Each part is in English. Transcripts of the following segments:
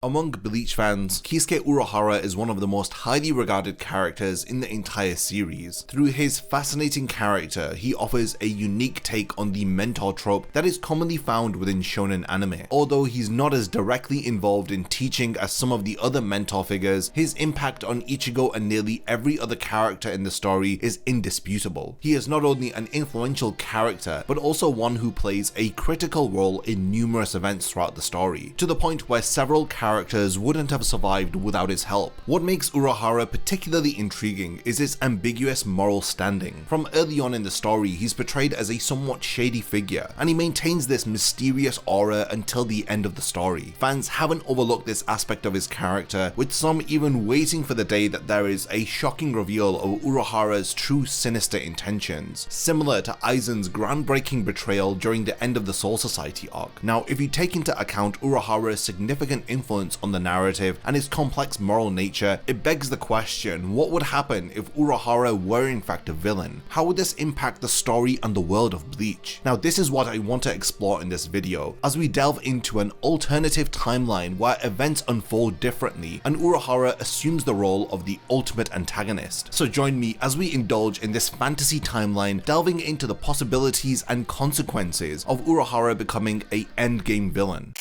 Among Bleach fans, Kisuke Urahara is one of the most highly regarded characters in the entire series. Through his fascinating character, he offers a unique take on the mentor trope that is commonly found within shonen anime. Although he's not as directly involved in teaching as some of the other mentor figures, his impact on Ichigo and nearly every other character in the story is indisputable. He is not only an influential character, but also one who plays a critical role in numerous events throughout the story, to the point where several characters wouldn't have survived without his help. What makes Urahara particularly intriguing is his ambiguous moral standing. From early on in the story, he's portrayed as a somewhat shady figure, and he maintains this mysterious aura until the end of the story. Fans haven't overlooked this aspect of his character, with some even waiting for the day that there is a shocking reveal of Urahara's true sinister intentions, similar to Aizen's groundbreaking betrayal during the end of the Soul Society arc. Now, if you take into account Urahara's significant influence on the narrative and his complex moral nature, it begs the question, what would happen if Urahara were in fact a villain? How would this impact the story and the world of Bleach? Now, this is what I want to explore in this video, as we delve into an alternative timeline where events unfold differently and Urahara assumes the role of the ultimate antagonist. So join me as we indulge in this fantasy timeline, delving into the possibilities and consequences of Urahara becoming a endgame villain.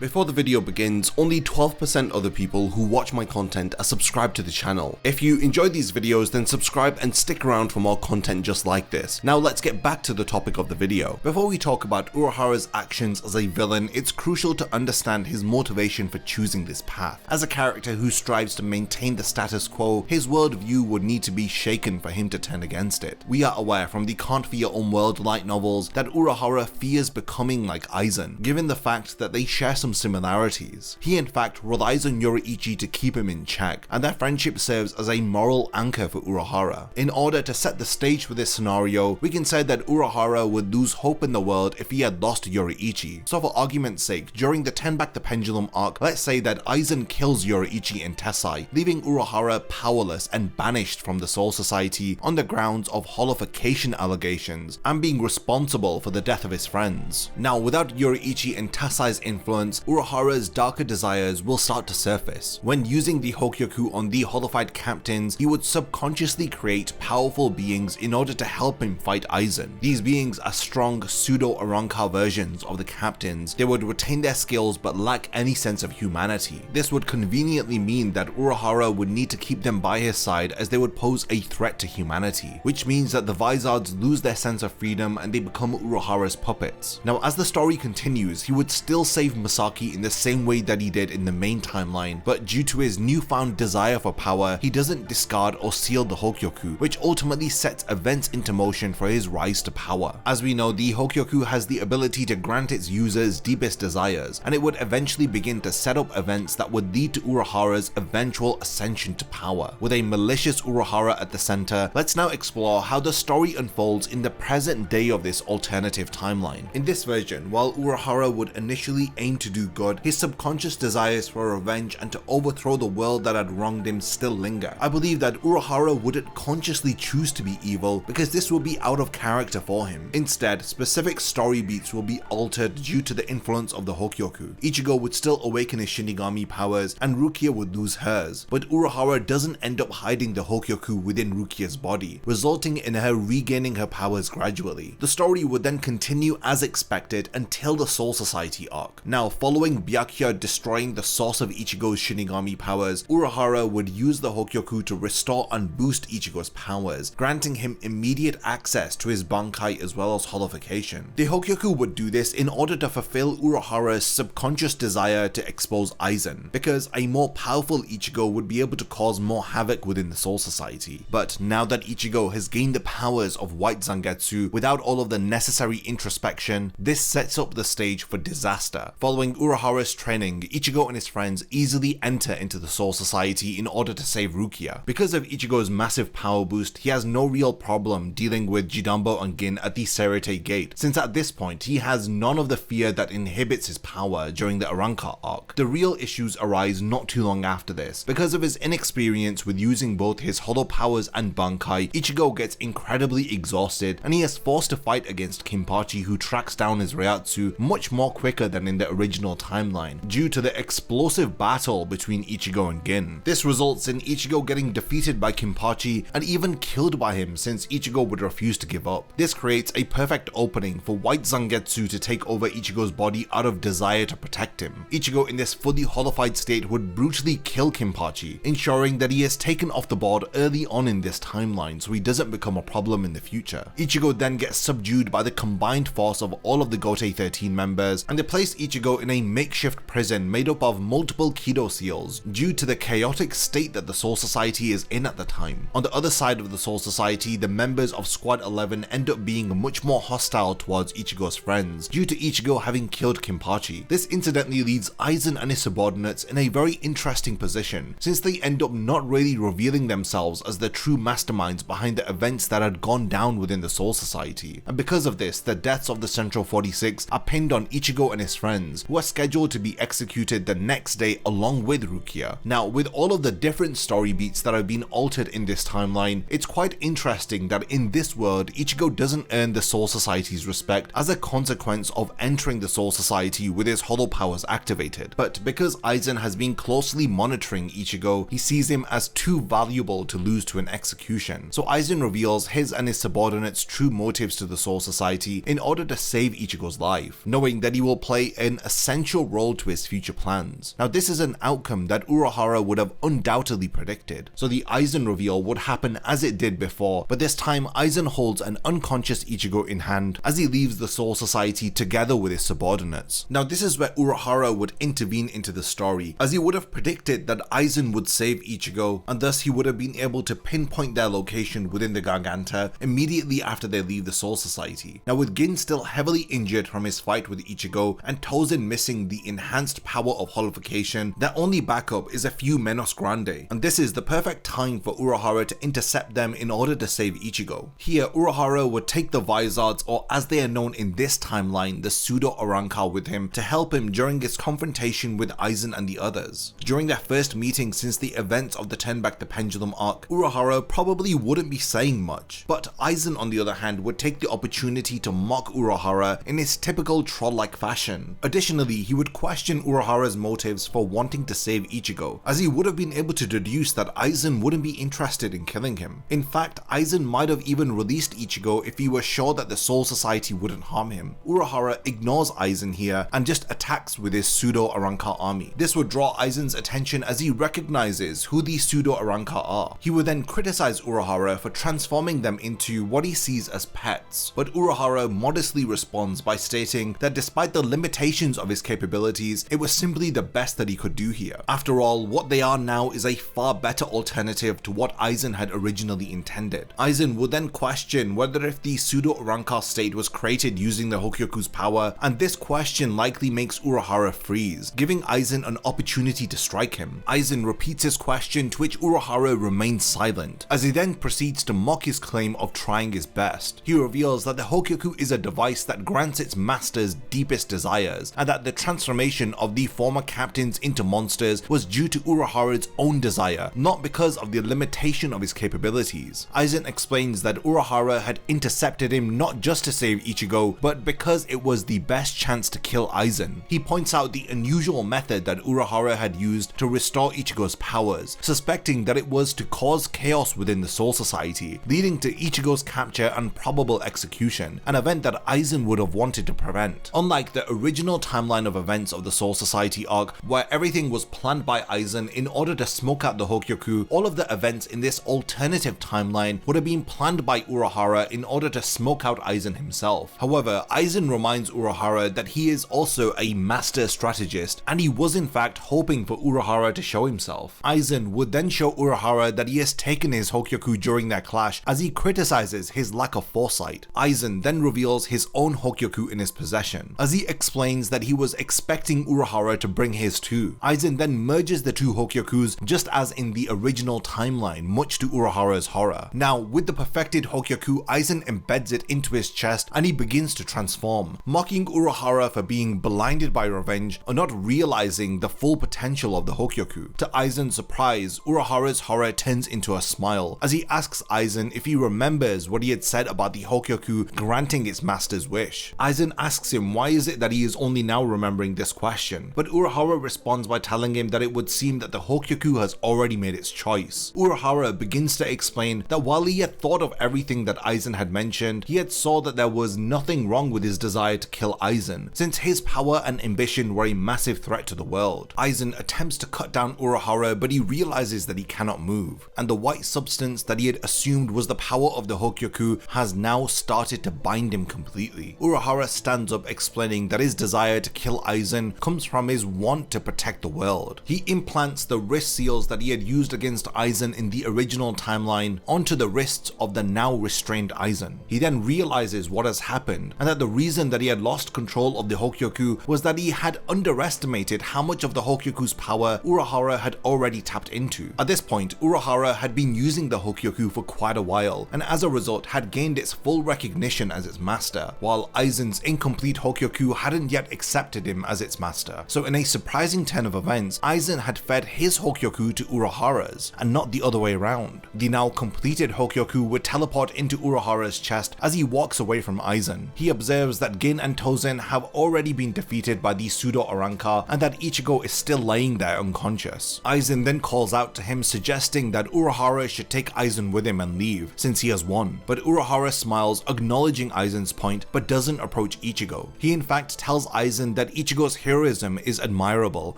Before the video begins, only 12% of the people who watch my content are subscribed to the channel. If you enjoy these videos, then subscribe and stick around for more content just like this. Now let's get back to the topic of the video. Before we talk about Urahara's actions as a villain, it's crucial to understand his motivation for choosing this path. As a character who strives to maintain the status quo, his worldview would need to be shaken for him to turn against it. We are aware from the Can't Fear Your Own World light novels that Urahara fears becoming like Aizen, given the fact that they share some similarities. He in fact relies on Yoruichi to keep him in check, and their friendship serves as a moral anchor for Urahara. In order to set the stage for this scenario, we can say that Urahara would lose hope in the world if he had lost Yoruichi. So for argument's sake, during the Turn Back the Pendulum arc, let's say that Aizen kills Yoruichi and Tessai, leaving Urahara powerless and banished from the Soul Society on the grounds of holification allegations and being responsible for the death of his friends. Now, without Yoruichi and Tessai's influence, Urahara's darker desires will start to surface. When using the Hokyoku on the holified captains, he would subconsciously create powerful beings in order to help him fight Aizen. These beings are strong pseudo-Arrancar versions of the captains. They would retain their skills but lack any sense of humanity. This would conveniently mean that Urahara would need to keep them by his side, as they would pose a threat to humanity, which means that the Vizards lose their sense of freedom and they become Urahara's puppets. Now, as the story continues, he would still save Masaki in the same way that he did in the main timeline, but due to his newfound desire for power, he doesn't discard or seal the Hokyoku, which ultimately sets events into motion for his rise to power. As we know, the Hokyoku has the ability to grant its users deepest desires, and it would eventually begin to set up events that would lead to Urahara's eventual ascension to power. With a malicious Urahara at the center, let's now explore how the story unfolds in the present day of this alternative timeline. In this version, while Urahara would initially aim to do good, his subconscious desires for revenge and to overthrow the world that had wronged him still linger. I believe that Urahara wouldn't consciously choose to be evil, because this would be out of character for him. Instead, specific story beats will be altered due to the influence of the Hokyoku. Ichigo would still awaken his Shinigami powers and Rukia would lose hers, but Urahara doesn't end up hiding the Hokyoku within Rukia's body, resulting in her regaining her powers gradually. The story would then continue as expected until the Soul Society arc. Now, following Byakuya destroying the source of Ichigo's Shinigami powers, Urahara would use the Hokyoku to restore and boost Ichigo's powers, granting him immediate access to his Bankai as well as holification. The Hokyoku would do this in order to fulfill Urahara's subconscious desire to expose Aizen, because a more powerful Ichigo would be able to cause more havoc within the Soul Society. But now that Ichigo has gained the powers of White Zangetsu without all of the necessary introspection, this sets up the stage for disaster. Following Following Urahara's training, Ichigo and his friends easily enter into the Soul Society in order to save Rukia. Because of Ichigo's massive power boost, he has no real problem dealing with Jidambo and Gin at the Serete Gate, since at this point he has none of the fear that inhibits his power during the Arrancar arc. The real issues arise not too long after this. Because of his inexperience with using both his hollow powers and Bankai, Ichigo gets incredibly exhausted and he is forced to fight against Kinpachi, who tracks down his Reiatsu much more quicker than in the original timeline, due to the explosive battle between Ichigo and Gin. This results in Ichigo getting defeated by Kinpachi and even killed by him, since Ichigo would refuse to give up. This creates a perfect opening for White Zangetsu to take over Ichigo's body out of desire to protect him. Ichigo in this fully hollified state would brutally kill Kinpachi, ensuring that he is taken off the board early on in this timeline so he doesn't become a problem in the future. Ichigo then gets subdued by the combined force of all of the Gote 13 members, and they place Ichigo in a makeshift prison made up of multiple Kido seals due to the chaotic state that the Soul Society is in at the time. On the other side of the Soul Society, the members of Squad 11 end up being much more hostile towards Ichigo's friends due to Ichigo having killed Kinpachi. This incidentally leaves Aizen and his subordinates in a very interesting position, since they end up not really revealing themselves as the true masterminds behind the events that had gone down within the Soul Society. And because of this, the deaths of the Central 46 are pinned on Ichigo and his friends, who are scheduled to be executed the next day along with Rukia. Now, with all of the different story beats that have been altered in this timeline, it's quite interesting that in this world, Ichigo doesn't earn the Soul Society's respect as a consequence of entering the Soul Society with his hollow powers activated. But because Aizen has been closely monitoring Ichigo, he sees him as too valuable to lose to an execution. So Aizen reveals his and his subordinates' true motives to the Soul Society in order to save Ichigo's life, knowing that he will play an essential role to his future plans. Now, this is an outcome that Urahara would have undoubtedly predicted. So the Aizen reveal would happen as it did before, but this time Aizen holds an unconscious Ichigo in hand as he leaves the Soul Society together with his subordinates. Now, this is where Urahara would intervene into the story, as he would have predicted that Aizen would save Ichigo, and thus he would have been able to pinpoint their location within the Garganta immediately after they leave the Soul Society. Now, with Gin still heavily injured from his fight with Ichigo and Tozen missing the enhanced power of holification, their only backup is a few Menos Grande, and this is the perfect time for Urahara to intercept them in order to save Ichigo. Here, Urahara would take the Vizards, or as they are known in this timeline, the Pseudo Arrancar, with him to help him during his confrontation with Aizen and the others. During their first meeting since the events of the Turn Back the Pendulum arc, Urahara probably wouldn't be saying much, but Aizen on the other hand would take the opportunity to mock Urahara in his typical troll-like fashion. Additionally, he would question Urahara's motives for wanting to save Ichigo, as he would have been able to deduce that Aizen wouldn't be interested in killing him. In fact, Aizen might have even released Ichigo if he was sure that the Soul Society wouldn't harm him. Urahara ignores Aizen here and just attacks with his Pseudo Arrancar army. This would draw Aizen's attention as he recognizes who the Pseudo Arrancar are. He would then criticize Urahara for transforming them into what he sees as pets, but Urahara modestly responds by stating that despite the limitations of his capabilities, it was simply the best that he could do here. After all, what they are now is a far better alternative to what Aizen had originally intended. Aizen would then question whether if the Pseudo Arrancar state was created using the Hokyoku's power, and this question likely makes Urahara freeze, giving Aizen an opportunity to strike him. Aizen repeats his question, to which Urahara remains silent, as he then proceeds to mock his claim of trying his best. He reveals that the Hokyoku is a device that grants its masters deepest desires, and that the transformation of the former captains into monsters was due to Urahara's own desire, not because of the limitation of his capabilities. Aizen explains that Urahara had intercepted him not just to save Ichigo, but because it was the best chance to kill Aizen. He points out the unusual method that Urahara had used to restore Ichigo's powers, suspecting that it was to cause chaos within the Soul Society, leading to Ichigo's capture and probable execution, an event that Aizen would have wanted to prevent. Unlike the original timeline of events of the Soul Society arc, where everything was planned by Aizen in order to smoke out the Hokyoku, all of the events in this alternative timeline would have been planned by Urahara in order to smoke out Aizen himself. However, Aizen reminds Urahara that he is also a master strategist, and he was in fact hoping for Urahara to show himself. Aizen would then show Urahara that he has taken his Hokyoku during their clash, as he criticizes his lack of foresight. Aizen then reveals his own Hokyoku in his possession, as he explains that he was expecting Urahara to bring his too. Aizen then merges the two Hokyokus just as in the original timeline, much to Urahara's horror. Now, with the perfected Hokyoku, Aizen embeds it into his chest and he begins to transform, mocking Urahara for being blinded by revenge or not realizing the full potential of the Hokyoku. To Aizen's surprise, Urahara's horror turns into a smile as he asks Aizen if he remembers what he had said about the Hokyoku granting its master's wish. Aizen asks him why is it that he is only now remembering this question, but Urahara responds by telling him that it would seem that the Hokyoku has already made its choice. Urahara begins to explain that while he had thought of everything that Aizen had mentioned, he had saw that there was nothing wrong with his desire to kill Aizen, since his power and ambition were a massive threat to the world. Aizen attempts to cut down Urahara, but he realizes that he cannot move, and the white substance that he had assumed was the power of the Hokyoku has now started to bind him completely. Urahara stands up explaining that his desire to kill Aizen comes from his want to protect the world. He implants the wrist seals that he had used against Aizen in the original timeline onto the wrists of the now restrained Aizen. He then realizes what has happened and that the reason that he had lost control of the Hokyoku was that he had underestimated how much of the Hokyoku's power Urahara had already tapped into. At this point, Urahara had been using the Hokyoku for quite a while and as a result had gained its full recognition as its master, while Aizen's incomplete Hokyoku hadn't yet accepted him as its master. So in a surprising turn of events, Aizen had fed his Hokyoku to Urahara's and not the other way around. The now completed Hokyoku would teleport into Urahara's chest as he walks away from Aizen. He observes that Gin and Tozen have already been defeated by the pseudo Arrancar and that Ichigo is still laying there unconscious. Aizen then calls out to him suggesting that Urahara should take Aizen with him and leave since he has won, but Urahara smiles acknowledging Aizen's point but doesn't approach Ichigo. He in fact tells Aizen that Ichigo's heroism is admirable,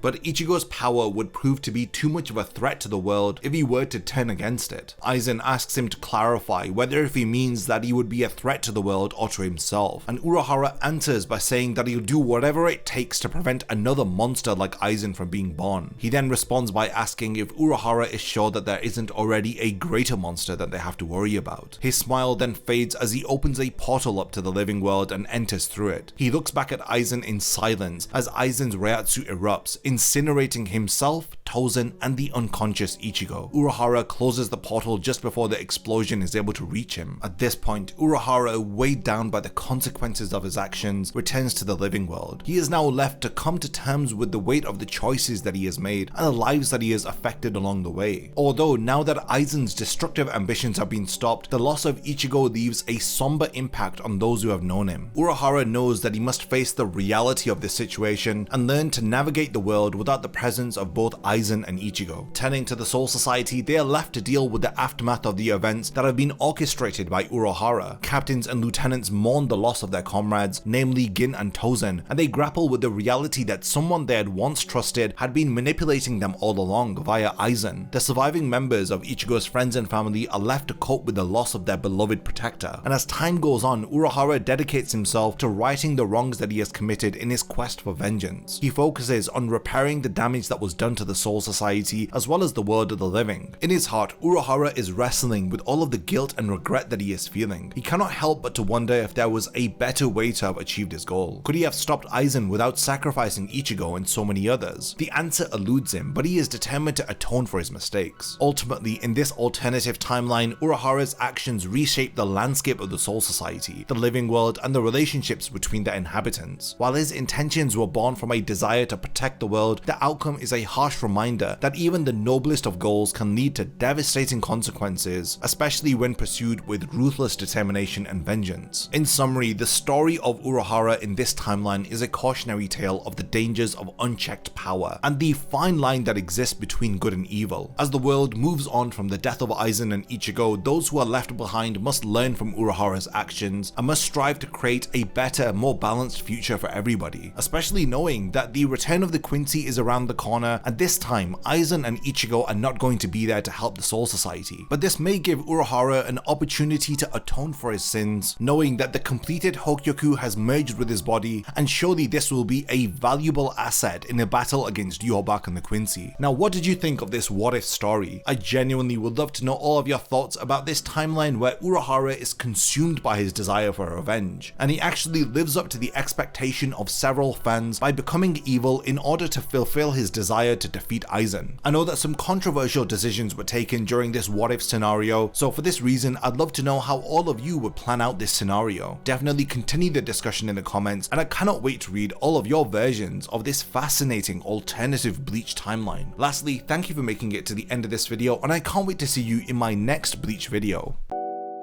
but Ichigo's power would prove to be too much of a threat to the world if he were to turn against it. Aizen asks him to clarify whether if he means that he would be a threat to the world or to himself, and Urahara answers by saying that he'll do whatever it takes to prevent another monster like Aizen from being born. He then responds by asking if Urahara is sure that there isn't already a greater monster that they have to worry about. His smile then fades as he opens a portal up to the living world and enters through it. He looks back at Aizen in silence as Aizen's Reiatsu erupts, incinerating himself, Tozen, and the unconscious Ichigo. Urahara closes the portal just before the explosion is able to reach him. At this point, Urahara, weighed down by the consequences of his actions, returns to the living world. He is now left to come to terms with the weight of the choices that he has made and the lives that he has affected along the way. Although now that Aizen's destructive ambitions have been stopped, the loss of Ichigo leaves a somber impact on those who have known him. Urahara knows that he must face the reality of this situation and learn to navigate the world without the presence of both Aizen and Ichigo. Turning to the Soul Society, they are left to deal with the aftermath of the events that have been orchestrated by Urahara. Captains and lieutenants mourn the loss of their comrades, namely Gin and Tozen, and they grapple with the reality that someone they had once trusted had been manipulating them all along via Aizen. The surviving members of Ichigo's friends and family are left to cope with the loss of their beloved protector, and as time goes on, Urahara dedicates himself to righting the wrongs that he has committed in his quest for vengeance. He focuses on repairing the damage that was done to the Soul Society as well as the world of the living. In his heart, Urahara is wrestling with all of the guilt and regret that he is feeling. He cannot help but to wonder if there was a better way to have achieved his goal. Could he have stopped Aizen without sacrificing Ichigo and so many others? The answer eludes him, but he is determined to atone for his mistakes. Ultimately, in this alternative timeline, Urahara's actions reshape the landscape of the Soul Society, the living world, and the relationships between their inhabitants. While his intentions were born from a desire to protect the world, the outcome is a harsh reminder that even the noblest of goals can lead to devastating consequences, especially when pursued with ruthless determination and vengeance. In summary, the story of Urahara in this timeline is a cautionary tale of the dangers of unchecked power and the fine line that exists between good and evil. As the world moves on from the death of Aizen and Ichigo, those who are left behind must learn from Urahara's actions and must strive to create a better, more balanced future for everybody, especially knowing that the return of the Quincy is around the corner, and this time, Aizen and Ichigo are not going to be there to help the Soul Society, but this may give Urahara an opportunity to atone for his sins, knowing that the completed Hokyoku has merged with his body, and surely this will be a valuable asset in a battle against Yhwach and the Quincy. Now, what did you think of this what if story? I genuinely would love to know all of your thoughts about this timeline where Urahara is consumed by his desire for revenge, and he actually lives up to the expectation of several fans by becoming evil in order to fulfill his desire to defeat Aizen. I know that some controversial decisions were taken during this what if scenario, so for this reason I'd love to know how all of you would plan out this scenario. Definitely continue the discussion in the comments, and I cannot wait to read all of your versions of this fascinating alternative Bleach timeline. Lastly, thank you for making it to the end of this video, and I can't wait to see you in my next Bleach video.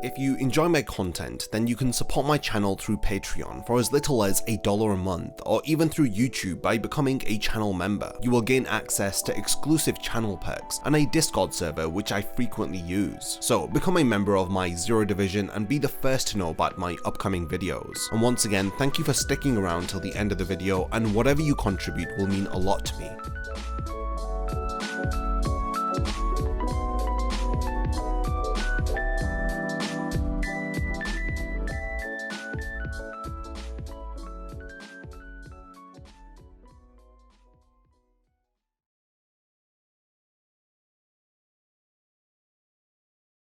If you enjoy my content, then you can support my channel through Patreon for as little as $1 a month, or even through YouTube by becoming a channel member. You will gain access to exclusive channel perks and a Discord server which I frequently use. So become a member of my Zero Division and be the first to know about my upcoming videos. And once again, thank you for sticking around till the end of the video, and whatever you contribute will mean a lot to me.